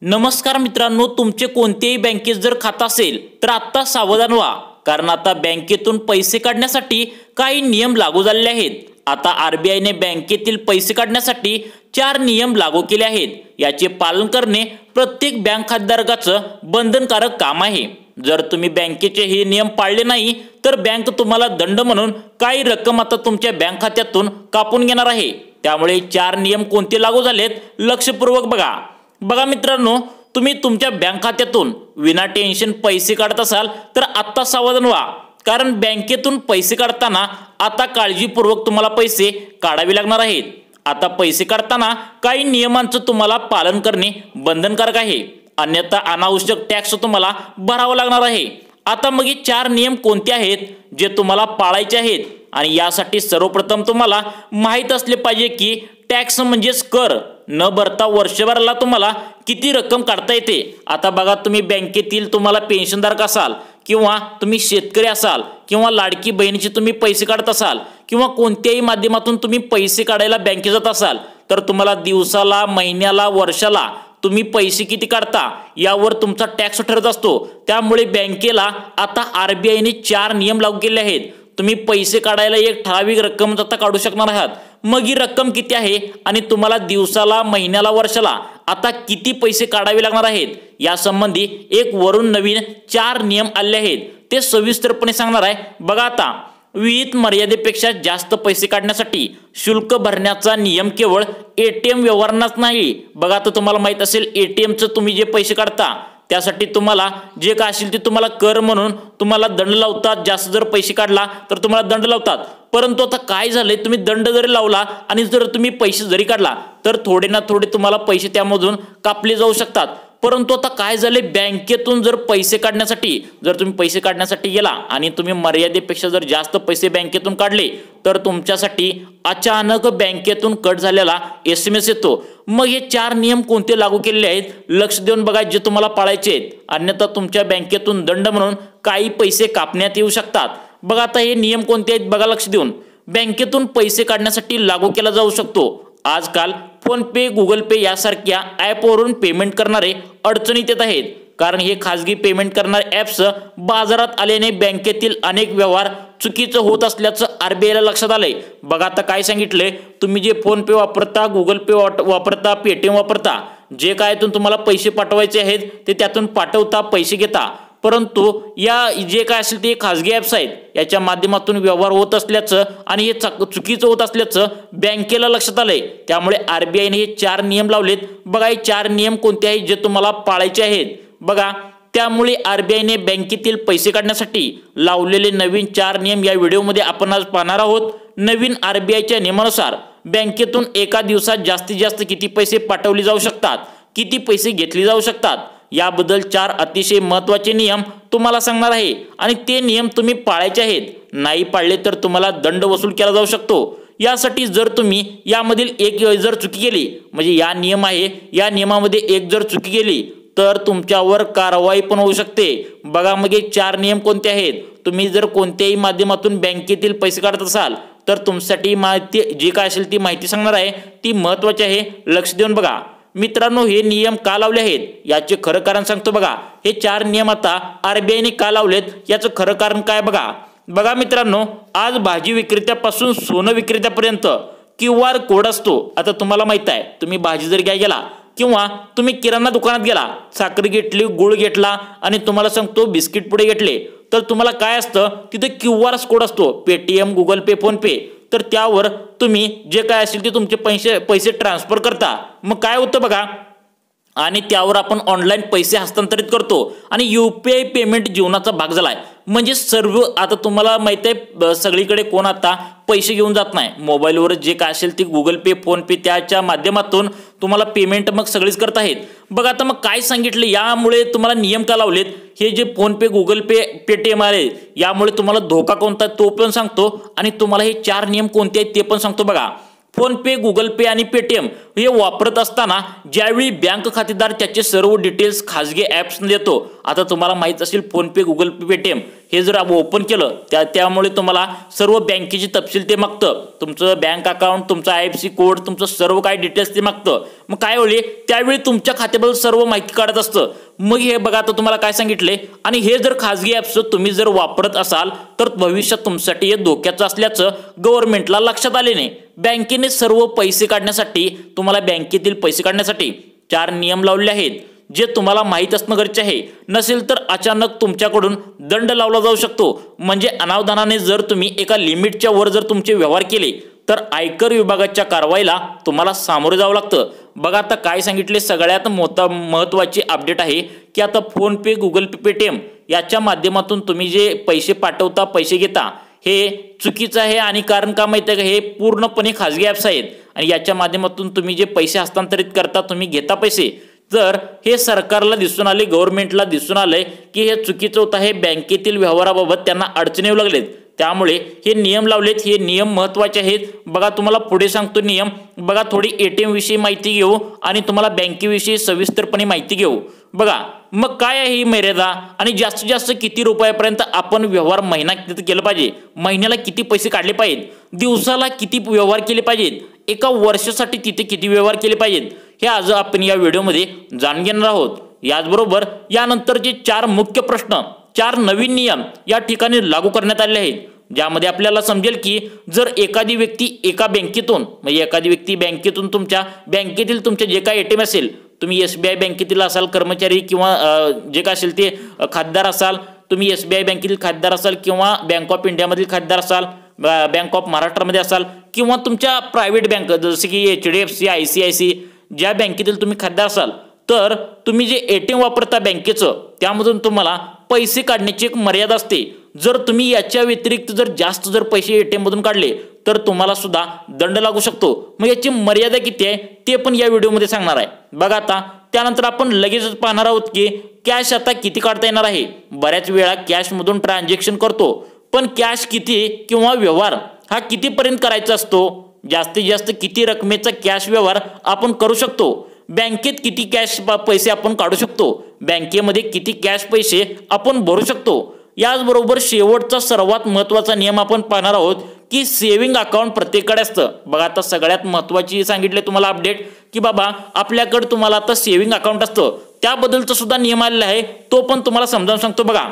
नमस्कार मित्रांनो, तुमचे कोणतेही बँकेत जर खातं असेल तर आता सावधान व्हा, कारण आता बँकेतून पैसे काढण्यासाठी काही नियम लागू झालेले आहेत। आता आरबीआयने बँकेतील पैसे काढण्यासाठी 4 नियम लागू केले आहेत। याचे पालन करणे प्रत्येक बँक खातेधारकाचं बंधनकारक काम आहे। जर तुम्ही बँकेचे हे नियम पाळले नाही तर बँक तुम्हाला दंड म्हणून काही रक्कम आता तुमच्या बँक खात्यातून कापून घेणार आहे। त्यामुळे 4 नियम कोणते लागू झालेत लक्षपूर्वक बघा मित्रांनो, तुम्ही तुमच्या बँक खात्यातून विना टेन्शन पैसे काढत असाल तर आता सावधान व्हा, कारण बँकेतून पैसे काढताना आता काळजीपूर्वक तुम्हाला पैसे काढावे लागणार आहेत। आता पैसे काढताना काही नियमांचं तुम्हाला पालन करणे बंधनकारक आहे, अन्यथा अनावश्यक टॅक्स तुम्हाला भरावा लागणार आहे। आता मग हे 4 नियम कोणते आहेत जे तुम्हाला पाळायचे आहेत, आणि यासाठी सर्वप्रथम तुम्हाला माहित असले पाहिजे की टॅक्स म्हणजेच कर न भरता वर्षभराला तुम्हाला किती रक्कम काढता येते। आता बघा, तुम्ही बँकेतील तुम्हाला पेन्शनधारक असाल किंवा तुम्ही शेतकरी असाल किंवा लाडकी बहिणीचे तुम्ही पैसे काढत असाल किंवा कोणत्याही माध्यमातून तुम्ही पैसे काढायला बँकेत जात असाल तर तुम्हाला दिवसाला, महिन्याला, वर्षाला तुम्ही पैसे किती काढता यावर तुमचा टॅक्स ठरत असतो। त्यामुळे बँकेला आता आरबीआयने 4 नियम लागू केले आहेत। तुम्ही पैसे काढायला एक ठराविक रक्कम आता काढू शकणार आहात। मग ही रक्कम किती आहे आणि तुम्हाला दिवसाला, महिन्याला, वर्षाला आता किती पैसे काढावे लागणार आहेत यासंबंधी एक वरून नवीन 4 नियम आले आहेत, ते सविस्तरपणे सांगणार आहे। बघा, आता विहित मर्यादेपेक्षा जास्त पैसे काढण्यासाठी शुल्क भरण्याचा नियम केवळ एटीएम व्यवहारांनाच नाही। बघा, आता तुम्हाला माहित असेल एटीएमचं तुम्ही जे पैसे काढता त्यासाठी तुम्हाला जे काय असेल ते तुम्हाला कर म्हणून तुम्हाला दंड लावतात। जास्त जर पैसे काढला तर तुम्हाला दंड लावतात, परंतु आता काय झाले, तुम्ही दंड जरी लावला आणि जर तुम्ही पैसे जरी काढला तर थोडे ना थोडे तुम्हाला पैसे त्यामधून कापले जाऊ शकतात। परंतु आता काय झाले, बँकेतून जर पैसे काढण्यासाठी जर तुम्ही पैसे काढण्यासाठी गेला आणि तुम्ही मर्यादेपेक्षा जर जास्त पैसे बँकेतून काढले तर तुमच्यासाठी अचानक बँकेतून कट झालेला SMS येतो। मग हे 4 नियम कोणते लागू केलेले आहेत लक्ष देऊन बघा, जे तुम्हाला पाळायचे आहेत, अन्यथा तुमच्या बँकेतून दंड म्हणून काही पैसे कापण्यात येऊ शकतात। बघा, आता हे नियम कोणते आहेत बघा लक्ष देऊन। बँकेतून पैसे काढण्यासाठी लागू केला जाऊ शकतो। आजकाल फोन पे, गुगल पे यासारख्या ॲपवरून पेमेंट करणारे अडचणीत येत आहेत, कारण हे खाजगी पेमेंट करणारे ॲप्स बाजारात आल्याने बँकेतील अनेक व्यवहार चुकीचं होत असल्याचं आरबीआयला लक्षात आलंय। बघा, आता काय सांगितलंय, तुम्ही जे फोन पे वापरता, गुगल पे वापरता, पेटीएम वापरता, जे काय तुम्हाला पैसे पाठवायचे आहेत ते त्यातून पाठवता, पैसे घेता, परंतु या जे काय असेल ते खाजगी ॲप्स आहेत याच्या माध्यमातून व्यवहार होत असल्याचं आणि हे चुकीचं होत असल्याचं बँकेला लक्षात आलंय। त्यामुळे आरबीआयने हे 4 नियम लावलेत। बघा, हे 4 नियम कोणते आहेत जे तुम्हाला पाळायचे आहेत बघा। त्यामुळे आरबीआयने बँकेतील पैसे काढण्यासाठी लावलेले नवीन 4 नियम या व्हिडिओमध्ये आपण आज पाहणार आहोत। नवीन आरबीआयच्या नियमानुसार बँकेतून एका दिवसात जास्तीत जास्त किती पैसे पाठवले जाऊ शकतात, किती पैसे घेतले जाऊ शकतात याबद्दल 4 अतिशय महत्त्वाचे नियम तुम्हाला सांगणार आहे, आणि ते नियम तुम्ही पाळायचे आहेत। नाही पाळले तर तुम्हाला दंड वसूल केला जाऊ शकतो। यासाठी जर तुम्ही यामधील एक जर चुकी केली, म्हणजे या नियम आहे या नियमामध्ये एक जर चुकी केली तर तुमच्यावर कारवाई पण होऊ शकते। बघा, मग हे 4 नियम कोणते आहेत। तुम्ही जर कोणत्याही माध्यमातून बँकेतील पैसे काढत असाल तर तुमच्यासाठी माहिती जी काय असेल ती माहिती सांगणार आहे, ती महत्त्वाची आहे, लक्ष देऊन बघा। मित्रांनो, हे नियम का लावले आहेत याचे खरं कारण सांगतो बघा। हे 4 नियम आता आरबीआयने का लावलेत याचं खरं कारण काय बघा मित्रांनो, आज भाजी विक्रेत्यापासून सोनं विक्रेत्यापर्यंत QR कोड असतो। आता तुम्हाला माहित आहे, तुम्ही भाजी जर घ्यायला गेला किंवा तुम्ही किराणा दुकानात गेला, साखर घेतली, गुळ घेतला आणि तुम्हाला सांगतो बिस्किट पुडे घेतले, तर तुम्हाला काय असतं तिथे QR कोड असतो, पेटीएम, गुगल पे, फोन पे, तर त्यावर तुम्ही जे काय असेल ते तुमचे पैसे ट्रान्सफर करता। मग काय होतं बघा, आणि त्यावर आपण ऑनलाईन पैसे हस्तांतरित करतो आणि UPI पेमेंट जीवनाचा भाग झालाय। म्हणजे सर्व आता तुम्हाला माहित आहे, सगळीकडे कोण आता पैसे घेऊन जात नाही, मोबाईलवर जे काय असेल ते गुगल पे, फोन पे त्याच्या माध्यमातून तुम्हाला पेमेंट मग सगळीच करत आहेत। बघा, आता मग काय सांगितलं, यामुळे तुम्हाला नियम का लावलेत, हे जे फोन पे, गुगल पे, पेटीएम आले यामुळे तुम्हाला धोका कोणता तो पण सांगतो, आणि तुम्हाला हे 4 नियम कोणते आहेत ते पण सांगतो बघा। फोन पे, गुगल पे आणि पेटीएम हे वापरत असताना ज्यावेळी बँक खातेदार त्याचे सर्व डिटेल्स खाजगी ॲप्स देतो, आता तुम्हाला माहित असेल फोन पे, गुगल पे, पेटीएम हे जर ओपन केलं त्यामुळे तुम्हाला सर्व बँकेची तपशील ते मागतं, तुमचं बँक अकाउंट, तुमचा IFSC कोड, तुमचं सर्व काही डिटेल्स ते मागतं. मग काय होईल, त्यावेळी तुमच्या खात्याबद्दल सर्व माहिती काढत असतं. मग हे बघा आता तुम्हाला काय सांगितले, आणि हे जर खाजगी ॲप्स तुम्ही जर वापरत असाल तर भविष्यात तुमच्यासाठी हे धोक्याचं असल्याचं गव्हर्नमेंटला लक्षात आले नाही. बँकेने सर्व पैसे काढण्यासाठी, तुम्हाला बँकेतील पैसे काढण्यासाठी 4 नियम लावले आहेत, जे तुम्हाला माहीत असणं गरजेचे आहे. नसेल तर अचानक तुमच्याकडून दंड लावला जाऊ शकतो. म्हणजे अनावधानाने जर तुम्ही एका लिमिटच्या वर जर तुमचे व्यवहार केले तर आयकर विभागाच्या कारवाईला तुम्हाला सामोरे जावं लागतं. बघा आता काय सांगितले, सगळ्यात महत्त्वाची अपडेट आहे की आता फोन पे, गुगल पे, पेटीएम याच्या माध्यमातून तुम्ही जे पैसे पाठवता, पैसे घेता, हे चुकीचं आहे. आणि कारण का माहिती आहे का, हे पूर्णपणे खाजगी ॲप्स आहेत आणि याच्या माध्यमातून तुम्ही जे पैसे हस्तांतरित करता, तुम्ही घेता पैसे, जर हे सरकारला दिसून आले, गव्हर्नमेंटला दिसून आलंय की हे चुकीचं होतं आहे, बँकेतील व्यवहाराबाबत त्यांना अडचणी येऊ लागलेत, त्यामुळे हे नियम लावलेत. हे नियम महत्त्वाचे आहेत. बघा तुम्हाला पुढे सांगतो नियम. बघा थोडी ATM विषयी माहिती घेऊ आणि तुम्हाला बँकेविषयी सविस्तरपणे माहिती घेऊ. बघा मग काय आहे ही मर्यादा आणि जास्तीत जास्त किती रुपयापर्यंत आपण व्यवहार महिना केलं पाहिजे, महिन्याला किती पैसे काढले पाहिजेत, दिवसाला किती व्यवहार केले पाहिजेत, एका वर्षासाठी तिथे किती व्यवहार केले पाहिजेत, हे आज आपण या व्हिडिओमध्ये जाणून घेणार आहोत. याचबरोबर यानंतरचे 4 मुख्य प्रश्न, 4 नवीन नियम या ठिकाणी लागू करण्यात आले आहेत, ज्यामध्ये आपल्याला समजेल की जर एखादी व्यक्ती एका बँकेतून, म्हणजे एखादी व्यक्ती बँकेतून तुमच्या बँकेतील तुमचे जे काही ATM असेल, तुम्ही SBI बँकेतील असाल कर्मचारी किंवा जे काय असेल ते खातेदार असाल, तुम्ही SBI बँकेतील खातेदार असाल किंवा बँक ऑफ इंडियामधील खातेदार असाल, बँक ऑफ महाराष्ट्रामध्ये असाल किंवा तुमच्या प्रायव्हेट बँक जसे की HDFC, ICICI ज्या बँकेतील तुम्ही खातेदार असाल, तर तुम्ही जे ATM वापरता बँकेचं, त्यामधून तुम्हाला पैसे काढण्याची एक मर्यादा असते. जर तुम्ही याच्या व्यतिरिक्त जर जास्त जर पैसे ATM मधून काढले तर तुम्हाला सुद्धा दंड लागू शकतो. मग याची मर्यादा किती आहे ते पण या व्हिडिओमध्ये सांगणार आहे. बघा आता त्यानंतर आपण लगेचच पाहणार आहोत की कॅश आता किती काढता येणार आहे. बऱ्याच वेळा कॅशमधून ट्रान्झॅक्शन करतो, पण कॅश किती किंवा व्यवहार हा कितीपर्यंत करायचा असतो, जास्तीत जास्त किती रकमेचा कॅश व्यवहार आपण करू शकतो, बँकेत किती कॅश पैसे आपण काढू शकतो, बँकेमध्ये किती कॅश पैसे आपण भरू शकतो. याचबरोबर शेवटचा सर्वात महत्त्वाचा नियम आपण पाहणार आहोत की सेव्हिंग अकाउंट प्रत्येकाकडे असतं. बघा आता सगळ्यात महत्त्वाची सांगितले तुम्हाला अपडेट की बाबा आपल्याकडे तुम्हाला आता सेव्हिंग अकाउंट असतं, त्याबद्दलचा सुद्धा नियम आलेला आहे, तो पण तुम्हाला समजावून सांगतो. बघा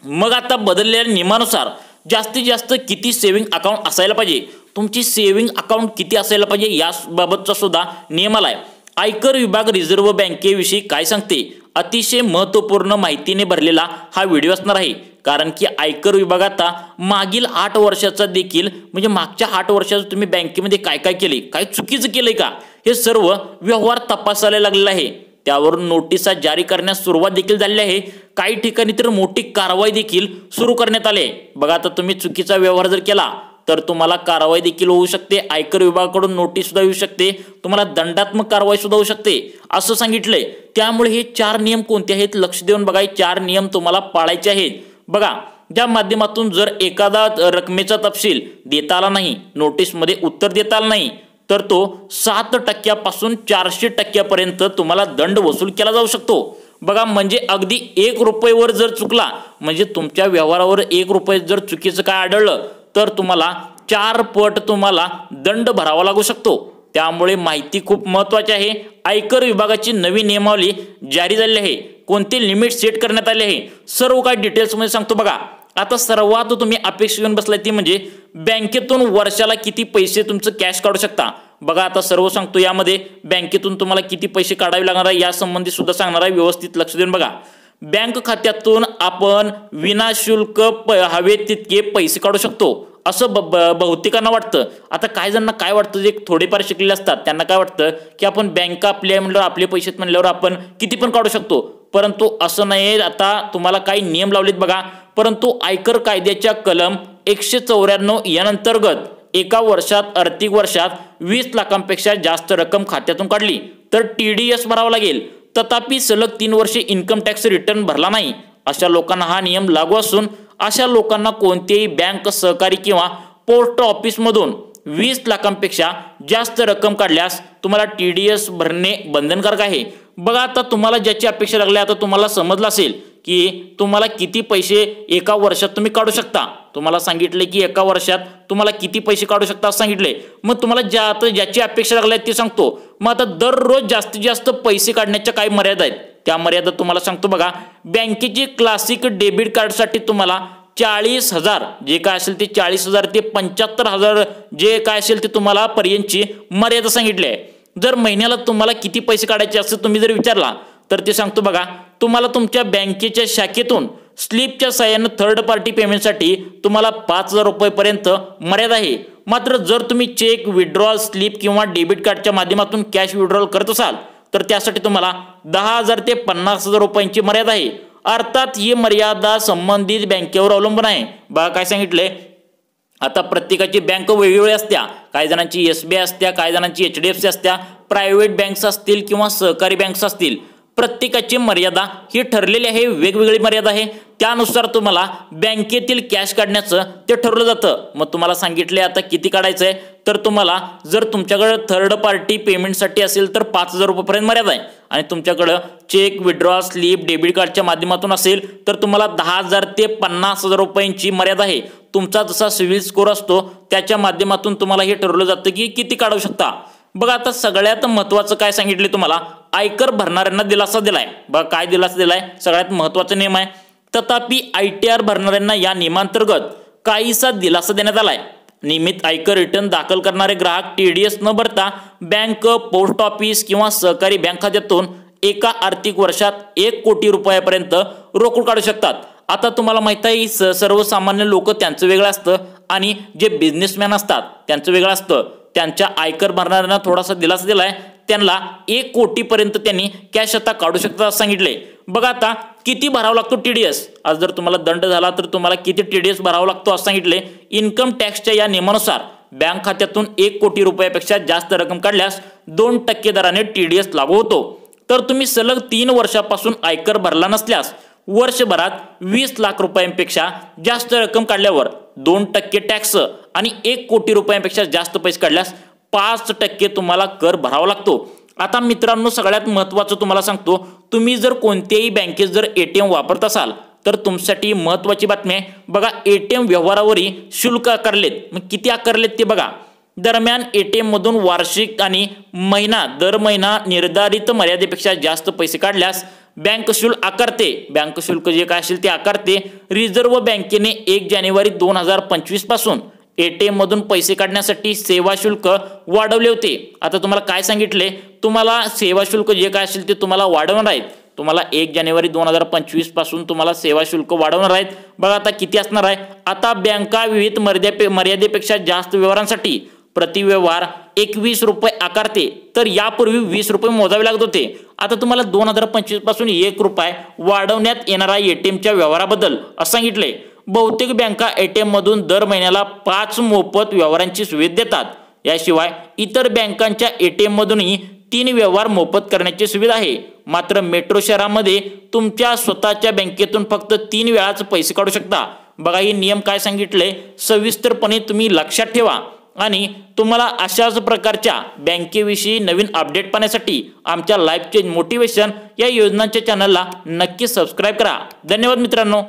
मग आता बदललेल्या नियमानुसार जास्तीत जास्त किती सेव्हिंग अकाउंट असायला पाहिजे, तुमची सेव्हिंग अकाउंट किती असायला पाहिजे याबाबतचा सुद्धा नियम आलाय. आयकर विभाग रिझर्व्ह बँकेविषयी काय सांगते, अतिशय महत्त्वपूर्ण माहितीने भरलेला हा व्हिडिओ असणार आहे. कारण की आयकर विभाग आता मागील 8 वर्षाचा देखील, म्हणजे मागच्या 8 वर्षाचं तुम्ही बँकेमध्ये काय काय केले, काय चुकीचं केलंय का, हे सर्व व्यवहार तपासायला लागलेला आहे. त्यावरून नोटिसा जारी करण्यास सुरुवात देखील झाली आहे. काही ठिकाणी तर मोठी कारवाई देखील सुरू करण्यात आली. बघा आता तुम्ही चुकीचा व्यवहार जर केला तर तुम्हाला कारवाई देखील होऊ शकते, आयकर विभागाकडून नोटीस सुद्धा येऊ शकते, तुम्हाला दंडात्मक कारवाई सुद्धा होऊ शकते असं सांगितलंय. त्यामुळे हे 4 नियम कोणते आहेत लक्ष देऊन बघा. 4 नियम तुम्हाला पाळायचे आहेत. बघा ज्या माध्यमातून जर एखादा रकमेचा तपशील देता आला नाही, नोटीसमध्ये उत्तर देता आलं नाही, तर तो 7% 400% तुम्हाला दंड वसूल केला जाऊ शकतो. बघा म्हणजे अगदी 1 रुपयावर जर चुकला, म्हणजे तुमच्या व्यवहारावर 1 रुपये जर चुकीचं काय आढळलं तर तुम्हाला 4 पट तुम्हाला दंड भरावा लागू शकतो. त्यामुळे माहिती खूप महत्त्वाची आहे. आयकर विभागाची नवी नियमावली जारी झाली आहे, कोणते लिमिट सेट करण्यात आले आहे, सर्व काही डिटेल्समध्ये सांगतो. बघा आता सर्वात तुम्ही अपेक्षा घेऊन बसलाय ती म्हणजे बँकेतून वर्षाला किती पैसे तुमचं कॅश काढू शकता. बघा आता सर्व सांगतो. यामध्ये बँकेतून तुम्हाला किती पैसे काढावे लागणार आहे यासंबंधी सुद्धा सांगणार आहे, व्यवस्थित लक्ष देऊन बघा. बँक खात्यातून आपण विनाशुल्क हवे तितके पैसे काढू शकतो असं बहुतेकांना वाटतं. आता काही जणांना काय वाटतं, जे थोडेफार शिकलेले असतात त्यांना काय वाटतं की आपण बँक आपले म्हणल्यावर आपले पैसे म्हणल्यावर आपण किती पण काढू शकतो, परंतु असं नाही. आता तुम्हाला काही नियम लावलेत बघा. परंतु आयकर कायद्याच्या कलम 194 अंतर्गत एका वर्षात, आर्थिक वर्षात 20 लाखांपेक्षा जास्त रक्कम खात्यातून काढली तर TDS भरावा लागेल. तथापि सलग 3 वर्षे इन्कम टॅक्स रिटर्न भरला नाही अशा लोकांना हा नियम लागू असून अशा लोकांना कोणतेही बँक, सहकारी किंवा पोस्ट ऑफिसमधून 20 लाखांपेक्षा जास्त रक्कम काढल्यास तुम्हाला TDS भरणे बंधनकारक आहे. बघा आता तुम्हाला ज्याची अपेक्षा लागली, आता तुम्हाला समजलं असेल की तुम्हाला किती पैसे एका वर्षात तुम्ही काढू शकता। तुम्हाला सांगितले की एका वर्षात तुम्हाला किती पैसे काढू शकता असं सांगितले। मग तुम्हाला ज्याची अपेक्षा लागली ते सांगतो। मग आता दररोज जास्तीत जास्त पैसे काढण्याच्या काही मर्यादा आहेत, त्या मर्यादा तुम्हाला सांगतो बघा। बँकेची क्लासिक डेबिट कार्डसाठी तुम्हाला 40,000 जे काय असेल ते 40,000 ते 75,000 जे काय असेल ते तुम्हाला पर्यंतची मर्यादा सांगितली आहे। जर महिन्याला तुम्हाला किती पैसे काढायचे असं तुम्ही जर विचारला तर ते सांगतो बघा। तुम्हाला तुमच्या बँकेच्या शाखेतून स्लिपच्या साहाय्याने थर्ड पार्टी पेमेंटसाठी तुम्हाला 5,000 रुपयेपर्यंत मर्यादा आहे। मात्र जर तुम्ही चेक, विड्रॉल स्लिप किंवा डेबिट कार्डच्या माध्यमातून कॅश विड्रॉल करत असाल तर त्यासाठी तुम्हाला 10,000 ते 50,000 रुपयांची मर्यादा आहे। अर्थात ही मर्यादा संबंधित बँकेवर अवलंबून आहे। बघा काय सांगितले, आता प्रत्येकाची बँक वेगवेगळी असत्या। काही जणांची SBI असत्या, काही जणांची HDFC असत्या, प्रायव्हेट बँक्स असतील किंवा सहकारी बँक्स असतील, प्रत्येकाची मर्यादा ही ठरलेली आहे, वेगवेगळी मर्यादा आहे। त्यानुसार तुम्हाला बँकेतील कॅश काढण्याचं ते ठरवलं जातं। मग तुम्हाला सांगितले आता किती काढायचं आहे, तर तुम्हाला जर तुमच्याकडे थर्ड पार्टी पेमेंटसाठी असेल तर 5,000 रुपयेपर्यंत मर्यादा आहे, आणि तुमच्याकडे चेक, विड्रॉ, स्लिप, डेबिट कार्डच्या माध्यमातून असेल तर तुम्हाला 10,000 ते 50,000 रुपयांची मर्यादा आहे। तुमचा जसा सिव्हिल स्कोर असतो त्याच्या माध्यमातून तुम्हाला हे ठरवलं जातं की किती काढू शकता। बघा आता सगळ्यात महत्त्वाचं काय सांगितले तुम्हाला, आयकर भरणाऱ्यांना दिलासा दिलाय। बघा काय दिलासा दिलाय, सगळ्यात महत्त्वाचा नियम आहे। तथापि ITR भरणाऱ्यांना या नियमांतर्गत काहीसा दिलासा देण्यात आलाय। नियमित आयकर रिटर्न दाखल करणारे ग्राहक TDS न भरता बँक, पोस्ट ऑफिस किंवा सहकारी बँक खात्यातून एका आर्थिक वर्षात 1 कोटी रुपयापर्यंत रोकड काढू शकतात। आता तुम्हाला माहित आहे सर्वसामान्य लोक त्यांचं वेगळं असतं आणि जे बिझनेसमॅन असतात त्यांचं वेगळं असतं। त्यांच्या आयकर भरणाऱ्यांना थोडासा दिलासा दिलाय, त्यांना 1 कोटीपर्यंत त्यांनी कॅश आता काढू शकतात असं सांगितले। बघा आता किती भरावा लागतो TDS, आज जर तुम्हाला दंड झाला तर तुम्हाला किती TDS भरावा लागतो असं सांगितले। इन्कम टॅक्सच्या या नियमानुसार बँक खात्यातून 1 कोटी रुपयापेक्षा जास्त रक्कम काढल्यास 2% दराने TDS लागू होतो। तर तुम्ही सलग 3 वर्षापासून आयकर भरला नसल्यास वर्षभरात 20 लाख रुपयांपेक्षा जास्त रक्कम काढल्यावर 2% टॅक्स आणि 1 कोटी रुपयांपेक्षा जास्त पैसे काढल्यास 5% तुम्हाला कर भरावा लागतो। आता मित्रांनो सगळ्यात महत्त्वाचं तुम्हाला सांगतो, तुम्ही जर कोणत्याही बँकेत जर ATM वापरत असाल तर तुमच्यासाठी महत्त्वाची बातमी आहे। बघा ATM व्यवहारावरही शुल्क आकारलेत। मग किती आकारलेत ते बघा। दरम्यान ATM मधून वार्षिक आणि दर महिना निर्धारित मर्यादेपेक्षा जास्त पैसे काढल्यास बँक शुल्क आकारते। बँक शुल्क जे काय असेल ते आकारते। रिझर्व्ह बँकेने 1 जानेवारी 2025 पासून ATM मधून पैसे काढण्यासाठी सेवा शुल्क वाढवले होते। आता तुम्हाला काय सांगितले, तुम्हाला सेवा शुल्क जे काय असेल ते तुम्हाला वाढवणार आहेत। तुम्हाला 1 जानेवारी 2025 पासून तुम्हाला सेवा शुल्क वाढवणार आहेत। बघा आता किती असणार आहे। आता बँका विविध मर्यादेपेक्षा जास्त व्यवहारांसाठी प्रति व्यवहार 21 रुपये आकारते, तर यापूर्वी 20 रुपये मोजावे लागत होते। आता तुम्हाला 2025 पासून 1 रुपये वाढवण्यात येणार आहे ATMच्या व्यवहाराबद्दल असं सांगितले। बहुतेक बँका ATM मधून दर महिन्याला 5 मोफत व्यवहारांची सुविधा देतात। याशिवाय इतर बँकांच्या ATM मधूनही 3 व्यवहार मोफत करण्याची सुविधा आहे। मात्र मेट्रो शहरामध्ये तुमच्या स्वतःच्या बँकेतून फक्त 3 वेळाच पैसे काढू शकता। बघा हे नियम काय सांगितले सविस्तरपणे तुम्ही लक्षात ठेवा, आणि तुम्हाला अशाच प्रकारच्या बँकेविषयी नवीन अपडेट पाहण्यासाठी आमच्या लाईफ चेंज मोटिवेशन या योजनांच्या चॅनलला नक्की सबस्क्राइब करा। धन्यवाद मित्रांनो।